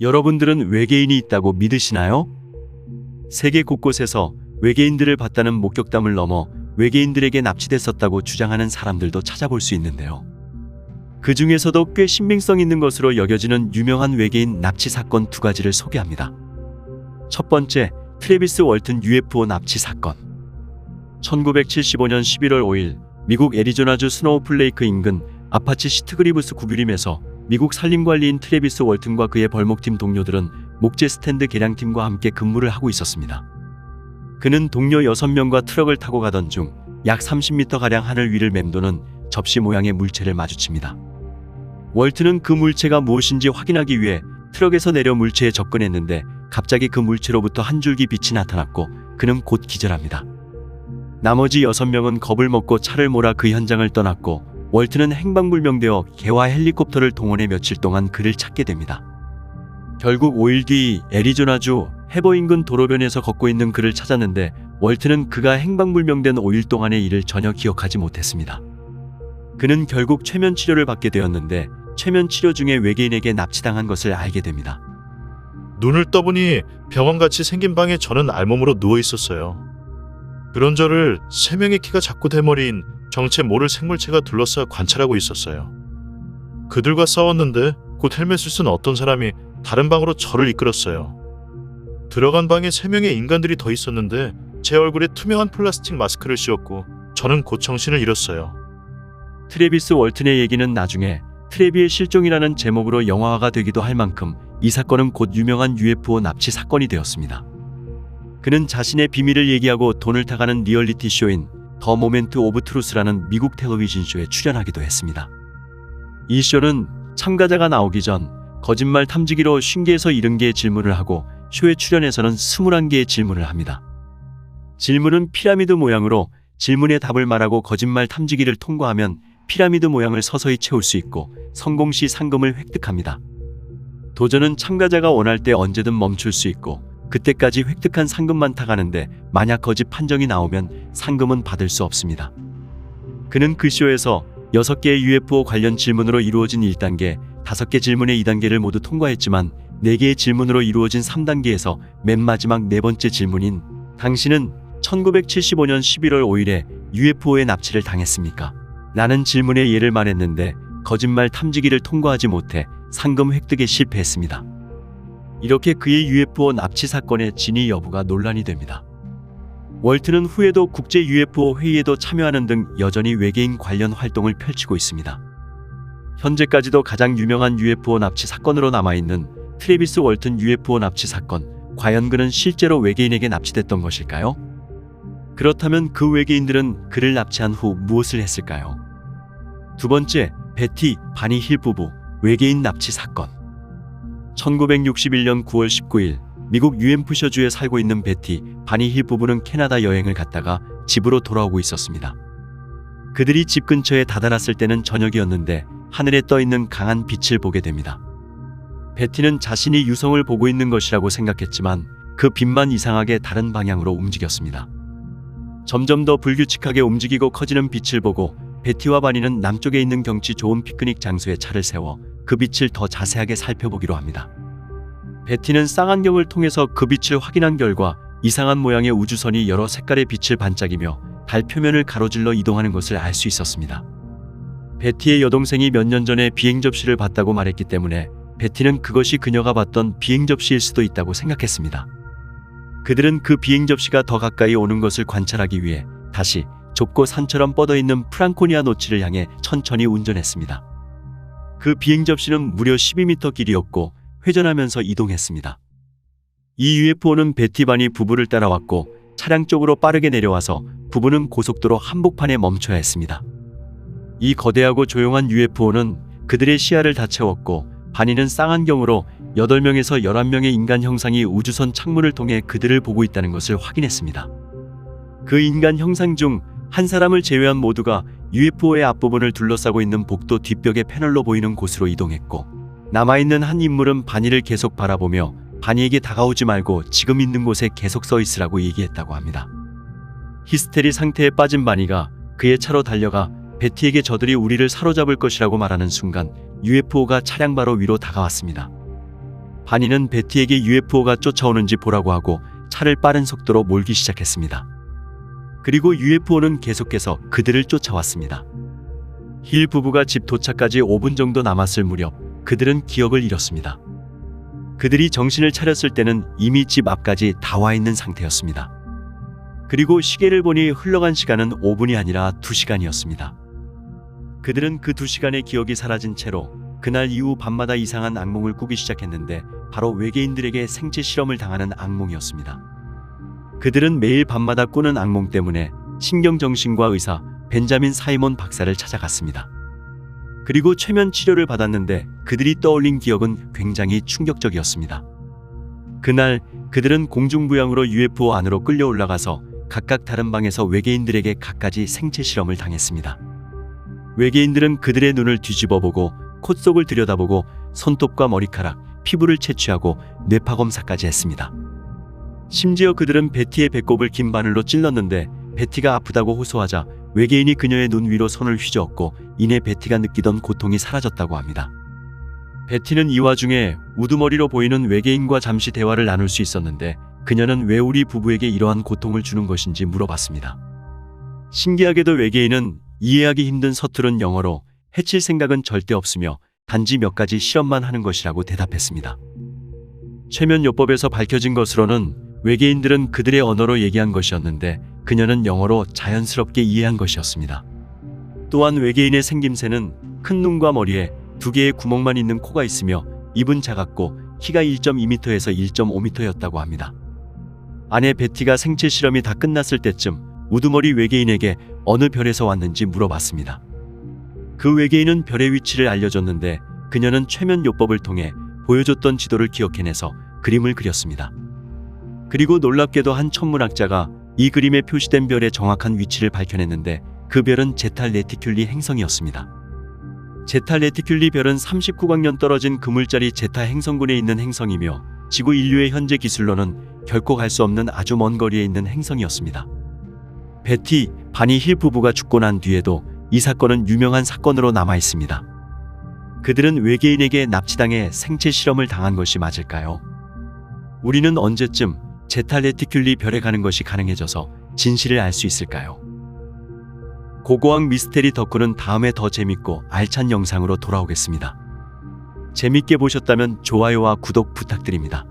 여러분들은 외계인이 있다고 믿으시나요? 세계 곳곳에서 외계인들을 봤다는 목격담을 넘어 외계인들에게 납치됐었다고 주장하는 사람들도 찾아볼 수 있는데요. 그 중에서도 꽤 신빙성 있는 것으로 여겨지는 유명한 외계인 납치 사건 두 가지를 소개합니다. 첫 번째, 트래비스 월튼 UFO 납치 사건. 1975년 11월 5일 미국 애리조나주 스노우플레이크 인근 아파치 시트그리브스 구규림에서 미국 산림관리인 트래비스 월튼과 그의 벌목팀 동료들은 목재 스탠드 개량팀과 함께 근무를 하고 있었습니다. 그는 동료 6명과 트럭을 타고 가던 중 약 30m가량 하늘 위를 맴도는 접시 모양의 물체를 마주칩니다. 월튼은 그 물체가 무엇인지 확인하기 위해 트럭에서 내려 물체에 접근했는데 갑자기 그 물체로부터 한 줄기 빛이 나타났고 그는 곧 기절합니다. 나머지 6명은 겁을 먹고 차를 몰아 그 현장을 떠났고 월튼은 행방불명되어 개와 헬리콥터를 동원해 며칠 동안 그를 찾게 됩니다. 결국 5일 뒤 애리조나주 해버 인근 도로변에서 걷고 있는 그를 찾았는데 월튼은 그가 행방불명된 5일 동안의 일을 전혀 기억하지 못했습니다. 그는 결국 최면 치료를 받게 되었는데 최면 치료 중에 외계인에게 납치당한 것을 알게 됩니다. 눈을 떠보니 병원같이 생긴 방에 저는 알몸으로 누워 있었어요. 그런 저를 3명의 키가 작고 대머리인 정체 모를 생물체가 둘러싸 관찰하고 있었어요. 그들과 싸웠는데 곧 헬멧을 쓴 어떤 사람이 다른 방으로 저를 이끌었어요. 들어간 방에 3명의 인간들이 더 있었는데 제 얼굴에 투명한 플라스틱 마스크를 씌웠고 저는 곧 정신을 잃었어요. 트래비스 월튼의 얘기는 나중에 트래비의 실종이라는 제목으로 영화화가 되기도 할 만큼 이 사건은 곧 유명한 UFO 납치 사건이 되었습니다. 그는 자신의 비밀을 얘기하고 돈을 타가는 리얼리티 쇼인 더 모멘트 오브 트루스라는 미국 텔레비전 쇼에 출연하기도 했습니다. 이 쇼는 참가자가 나오기 전 거짓말 탐지기로 50개에서 70개의 질문을 하고 쇼에 출연해서는 21개의 질문을 합니다. 질문은 피라미드 모양으로 질문의 답을 말하고 거짓말 탐지기를 통과하면 피라미드 모양을 서서히 채울 수 있고 성공 시 상금을 획득합니다. 도전은 참가자가 원할 때 언제든 멈출 수 있고 그때까지 획득한 상금만 타가는데 만약 거짓 판정이 나오면 상금은 받을 수 없습니다. 그는 그 쇼에서 6개의 UFO 관련 질문으로 이루어진 1단계, 5개 질문의 2단계를 모두 통과했지만 4개의 질문으로 이루어진 3단계에서 맨 마지막 4번째 질문인 당신은 1975년 11월 5일에 UFO에 납치를 당했습니까? 라는 질문에 예를 말했는데 거짓말 탐지기를 통과하지 못해 상금 획득에 실패했습니다. 이렇게 그의 UFO 납치 사건의 진위 여부가 논란이 됩니다. 월튼은 후에도 국제 UFO 회의에도 참여하는 등 여전히 외계인 관련 활동을 펼치고 있습니다. 현재까지도 가장 유명한 UFO 납치 사건으로 남아있는 트래비스 월튼 UFO 납치 사건, 과연 그는 실제로 외계인에게 납치됐던 것일까요? 그렇다면 그 외계인들은 그를 납치한 후 무엇을 했을까요? 두 번째, 베티, 바니 힐 부부, 외계인 납치 사건. 1961년 9월 19일 미국 뉴햄프셔주에 살고 있는 베티, 바니 힐 부부는 캐나다 여행을 갔다가 집으로 돌아오고 있었습니다. 그들이 집 근처에 다다랐을 때는 저녁이었는데 하늘에 떠있는 강한 빛을 보게 됩니다. 베티는 자신이 유성을 보고 있는 것이라고 생각했지만 그 빛만 이상하게 다른 방향으로 움직였습니다. 점점 더 불규칙하게 움직이고 커지는 빛을 보고 베티와 바니는 남쪽에 있는 경치 좋은 피크닉 장소에 차를 세워 그 빛을 더 자세하게 살펴보기로 합니다. 베티는 쌍안경을 통해서 그 빛을 확인한 결과 이상한 모양의 우주선이 여러 색깔의 빛을 반짝이며 달 표면을 가로질러 이동하는 것을 알 수 있었습니다. 베티의 여동생이 몇 년 전에 비행 접시를 봤다고 말했기 때문에 베티는 그것이 그녀가 봤던 비행 접시일 수도 있다고 생각했습니다. 그들은 그 비행 접시가 더 가까이 오는 것을 관찰하기 위해 다시 좁고 산처럼 뻗어있는 프랑코니아 노치를 향해 천천히 운전했습니다. 그 비행 접시는 무려 12m 길이였고 회전하면서 이동했습니다. 이 UFO는 베티 바니 부부를 따라왔고 차량 쪽으로 빠르게 내려와서 부부는 고속도로 한복판에 멈춰야 했습니다. 이 거대하고 조용한 UFO는 그들의 시야를 다 채웠고 바니는 쌍안경으로 8명에서 11명의 인간 형상이 우주선 창문을 통해 그들을 보고 있다는 것을 확인했습니다. 그 인간 형상 중 한 사람을 제외한 모두가 UFO의 앞부분을 둘러싸고 있는 복도 뒷벽의 패널로 보이는 곳으로 이동했고 남아있는 한 인물은 바니를 계속 바라보며 바니에게 다가오지 말고 지금 있는 곳에 계속 서 있으라고 얘기했다고 합니다. 히스테리 상태에 빠진 바니가 그의 차로 달려가 베티에게 저들이 우리를 사로잡을 것이라고 말하는 순간 UFO가 차량 바로 위로 다가왔습니다. 바니는 베티에게 UFO가 쫓아오는지 보라고 하고 차를 빠른 속도로 몰기 시작했습니다. 그리고 UFO는 계속해서 그들을 쫓아왔습니다. 힐 부부가 집 도착까지 5분 정도 남았을 무렵 그들은 기억을 잃었습니다. 그들이 정신을 차렸을 때는 이미 집 앞까지 다 와 있는 상태였습니다. 그리고 시계를 보니 흘러간 시간은 5분이 아니라 2시간이었습니다. 그들은 그 2시간의 기억이 사라진 채로 그날 이후 밤마다 이상한 악몽을 꾸기 시작했는데 바로 외계인들에게 생체 실험을 당하는 악몽이었습니다. 그들은 매일 밤마다 꾸는 악몽 때문에 신경정신과 의사 벤자민 사이몬 박사를 찾아갔습니다. 그리고 최면 치료를 받았는데 그들이 떠올린 기억은 굉장히 충격적이었습니다. 그날 그들은 공중부양으로 UFO 안으로 끌려 올라가서 각각 다른 방에서 외계인들에게 갖가지 생체 실험을 당했습니다. 외계인들은 그들의 눈을 뒤집어보고 콧속을 들여다보고 손톱과 머리카락, 피부를 채취하고 뇌파 검사까지 했습니다. 심지어 그들은 베티의 배꼽을 긴 바늘로 찔렀는데 베티가 아프다고 호소하자 외계인이 그녀의 눈 위로 손을 휘저었고 이내 베티가 느끼던 고통이 사라졌다고 합니다. 베티는 이 와중에 우두머리로 보이는 외계인과 잠시 대화를 나눌 수 있었는데 그녀는 왜 우리 부부에게 이러한 고통을 주는 것인지 물어봤습니다. 신기하게도 외계인은 이해하기 힘든 서투른 영어로 해칠 생각은 절대 없으며 단지 몇 가지 실험만 하는 것이라고 대답했습니다. 최면요법에서 밝혀진 것으로는 외계인들은 그들의 언어로 얘기한 것이었는데 그녀는 영어로 자연스럽게 이해한 것이었습니다. 또한 외계인의 생김새는 큰 눈과 머리에 2개의 구멍만 있는 코가 있으며 입은 작았고 키가 1.2m에서 1.5m였다고 합니다. 아내 베티가 생체 실험이 다 끝났을 때쯤 우두머리 외계인에게 어느 별에서 왔는지 물어봤습니다. 그 외계인은 별의 위치를 알려줬는데 그녀는 최면요법을 통해 보여줬던 지도를 기억해내서 그림을 그렸습니다. 그리고 놀랍게도 한 천문학자가 이 그림에 표시된 별의 정확한 위치를 밝혀냈는데 그 별은 제타 레티큘리 행성이었습니다. 제타 레티큘리 별은 39광년 떨어진 그물자리 제타 행성군에 있는 행성이며 지구 인류의 현재 기술로는 결코 갈 수 없는 아주 먼 거리에 있는 행성이었습니다. 베티, 바니 힐 부부가 죽고 난 뒤에도 이 사건은 유명한 사건으로 남아 있습니다. 그들은 외계인에게 납치당해 생체 실험을 당한 것이 맞을까요? 우리는 언제쯤 제타 레티큘리 별에 가는 것이 가능해져서 진실을 알 수 있을까요? 고고학 미스테리 덕후는 다음에 더 재밌고 알찬 영상으로 돌아오겠습니다. 재밌게 보셨다면 좋아요와 구독 부탁드립니다.